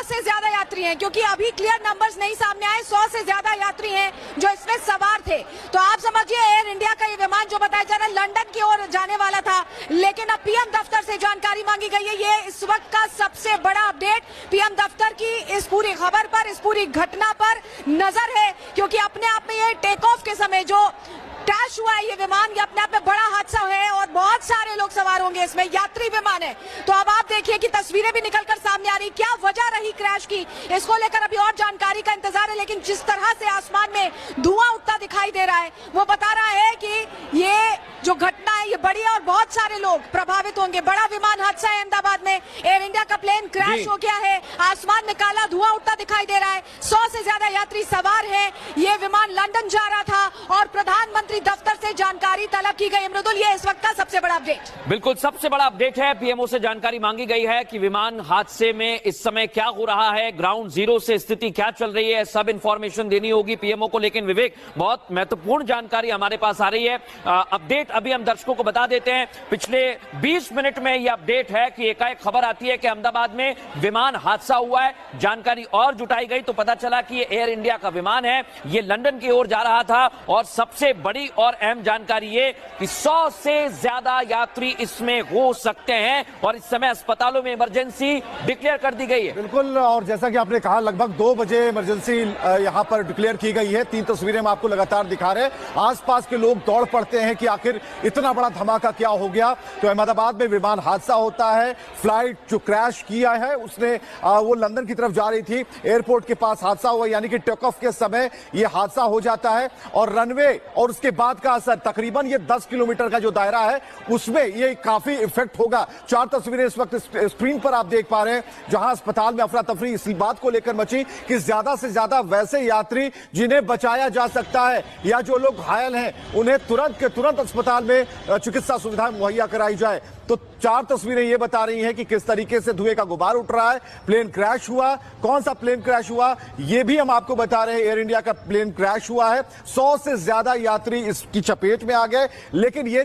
से ज्यादा यात्री हैं, क्योंकि अभी क्लियर नंबर्स नहीं सामने आए। 100 से ज्यादा यात्री हैं जो इसमें सवार थे। तो आप समझिए एयर इंडिया का ये विमान जो बताया जा रहा है लंदन की ओर जाने वाला था, लेकिन अब पीएम दफ्तर से जानकारी मांगी गई है। ये इस वक्त का सबसे बड़ा अपडेट पीएम दफ्तर की इस पूरी खबर पर, इस पूरी घटना पर नजर है, क्योंकि अपने आप में ये टेक ऑफ के समय जो क्रैश हुआ है ये विमान, ये अपने आप में बड़ा हादसा है और बहुत सारे लोग सवार होंगे इसमें, यात्री विमान है। तो अब आप देखिए कि तस्वीरें भी निकलकर सामने आ रही, क्या वजह रही क्रैश की, इसको लेकर अभी और जानकारी का इंतजार है। लेकिन जिस तरह से आसमान में धुआं उठता दिखाई दे रहा है वो बता रहा है कि ये जो घटना है ये बड़ी है और बहुत सारे लोग प्रभावित होंगे। बड़ा विमान हादसा है अहमदाबाद में, एयर इंडिया का प्लेन क्रैश हो गया है, आसमान में काला धुआं उठता दिखाई दे रहा है। 100 से ज्यादा यात्री सवार है, ये विमान लंदन जा रहा था और प्रधानमंत्री दफ्तर से जानकारी तलब की गई। मृदुल, ये इस वक्त का सबसे बड़ा अपडेट। बिल्कुल सबसे बड़ा अपडेट है। पीएमओ से जानकारी मांगी गई है कि विमान हादसे में इस समय क्या हो रहा है, ग्राउंड जीरो से स्थिति क्या चल रही है, सब इंफॉर्मेशन देनी होगी पीएमओ को। लेकिन विवेक, बहुत महत्वपूर्ण जानकारी हमारे पास आ रही है। अपडेट अभी हम दर्शकों को बता देते हैं। पिछले 20 मिनट में यह अपडेट है कि एकाएक खबर आती है कि अहमदाबाद में विमान हादसा हुआ है। जानकारी और जुटाई गई तो पता चला कि ये एयर इंडिया का विमान है, ये लंदन की ओर जा रहा था। और सबसे बड़ी और अहम जानकारी ये कि 100 से ज्यादा यात्री इसमें हो सकते हैं और इस समय अस्पतालों में इमरजेंसी डिक्लेयर कर दी गई है। बिल्कुल, और जैसा कि आपने कहा लगभग 2 बजे इमरजेंसी यहां पर डिक्लेयर की गई है। 3 तस्वीरें हम आपको लगातार दिखा रहे हैं। आसपास के लोग दौड़ पड़ते हैं कि आखिर इतना बड़ा धमाका क्या हो गया। तो अहमदाबाद में विमान हादसा होता है। फ्लाइट जो क्रैश किया है उसने वो लंदन की तरफ जा रही थी, एयरपोर्ट के पास हादसा हुआ, यानी कि टेक ऑफ के समय यह हादसा हो जाता है। और रनवे और उसके बाद का असर, तकरीबन ये 10 किलोमीटर का जो दायरा है उसमें ये काफी इफेक्ट होगा। 4 तस्वीरें इस वक्त स्क्रीन पर आप देख पा रहे हैं, जहां अस्पताल में अफरा तफरी इसी बात को लेकर मची कि ज्यादा से ज्यादा वैसे यात्री जिन्हें बचाया जा सकता है या जो लोग घायल हैं उन्हें तुरंत के तुरंत अस्पताल में चिकित्सा सुविधा मुहैया कराई जाए। तो 4 तस्वीरें ये बता रही हैं कि किस तरीके से धुएं का गुबार उठ रहा है। प्लेन क्रैश हुआ, कौन सा प्लेन क्रैश हुआ ये भी हम आपको बता रहे हैं। एयर इंडिया का प्लेन क्रैश हुआ है, 100 से ज्यादा यात्री इसकी चपेट में आ गए। लेकिन ये